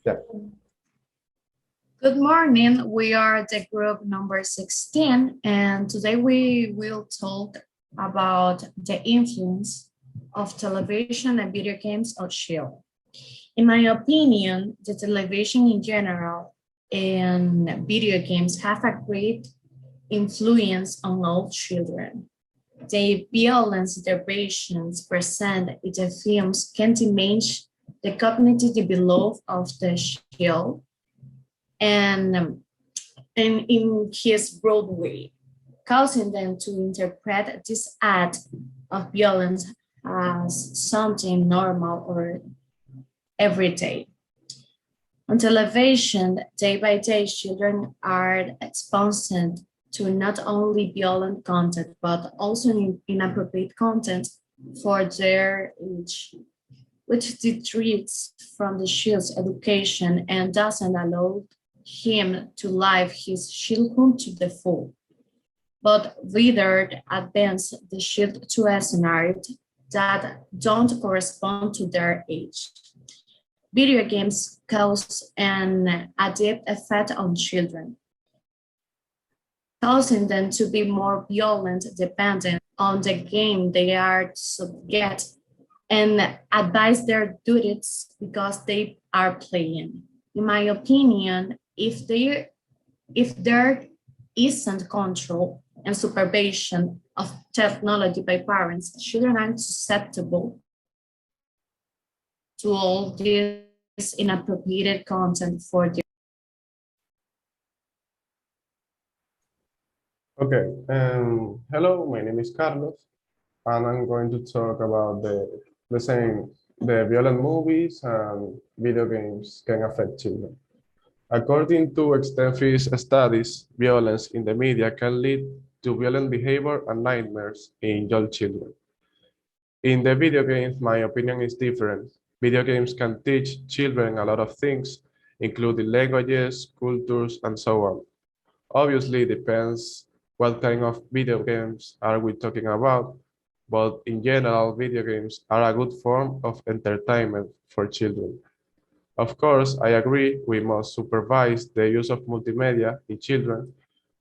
Yeah. Good morning. We are the group number 16, and today we will talk about the influence of television and video games on children. In my opinion, the television in general and video games have a great influence on all children. The violence interventions present in the films can diminish the cognitive development of the child and in his broad way, causing them to interpret this act of violence as something normal or everyday. On television, day by day, children are exposed to not only violent content, but also inappropriate content for their age, which detracts from the child's education and doesn't allow him to live his childhood to the full, but rather advance the child to a scenario that don't correspond to their age. Video games cause an addictive effect on children, causing them to be more violent, dependent on the game they are subject, and advise their duties because they are playing. In my opinion, if there isn't control and supervision of technology by parents, children are susceptible to all this inappropriate content for their. Okay. Hello, my name is Carlos, and I'm going to talk about the violent movies and video games can affect children. According to extensive studies, violence in the media can lead to violent behavior and nightmares in young children. In the video games, my opinion is different. Video games can teach children a lot of things, including languages, cultures, and so on. Obviously, it depends what kind of video games are we talking about, but in general, video games are a good form of entertainment for children. Of course, I agree we must supervise the use of multimedia in children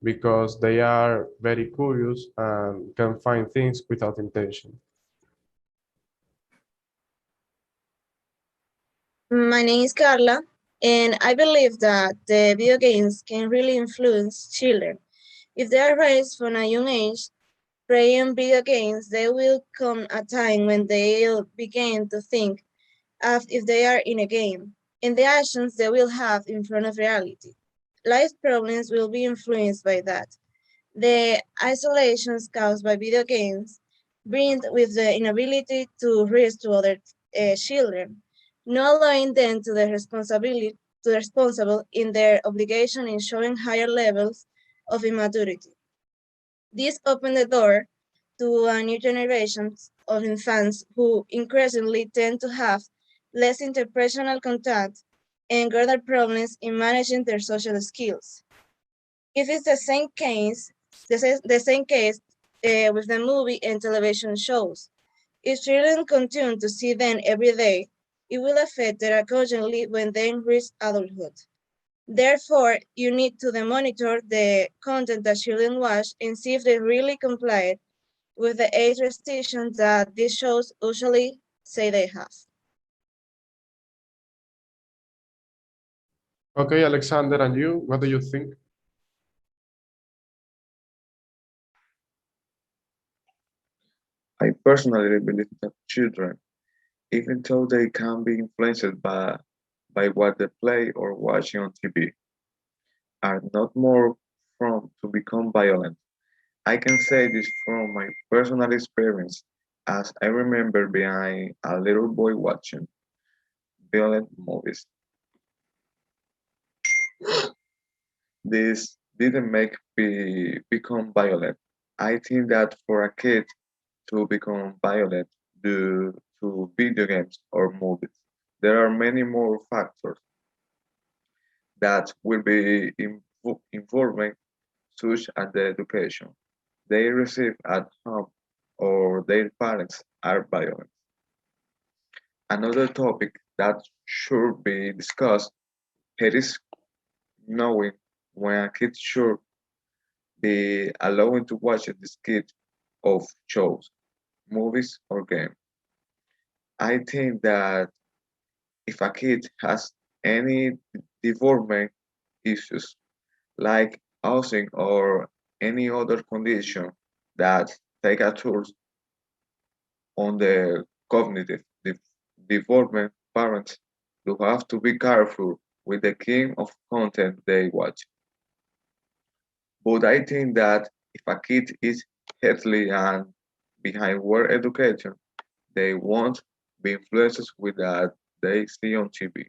because they are very curious and can find things without intention. My name is Carla, and I believe that the video games can really influence children. If they are raised from a young age, playing video games, there will come a time when they'll begin to think as if they are in a game, and the actions they will have in front of reality. Life problems will be influenced by that. The isolations caused by video games bring with the inability to reach to other children, not allowing them to the responsibility to responsible in their obligation in showing higher levels of immaturity. This opened the door to a new generation of infants who increasingly tend to have less interpersonal contact and greater problems in managing their social skills. If it's the same case with the movie and television shows. If children continue to see them every day, it will affect them accordingly when they reach adulthood. Therefore, you need to monitor the content that children watch and see if they really comply with the age restrictions that these shows usually say they have. Okay, Alexander, and you, what do you think? I personally believe that children, even though they can be influenced by what they play or watching on TV, are not more prone to become violent. I can say this from my personal experience, as I remember being a little boy watching violent movies. This didn't make me become violent. I think that for a kid to become violent due to video games or movies, there are many more factors that will be involving such as the education they receive at home or their parents are violent. Another topic that should be discussed It is knowing when a kid should be allowed to watch this kid of shows, movies, or games. I think that if a kid has any development issues like housing or any other condition that take a toll on the cognitive development, parents do have to be careful with the kind of content they watch. But I think that if a kid is healthy and behind well education, they won't be influenced with that they see on TV.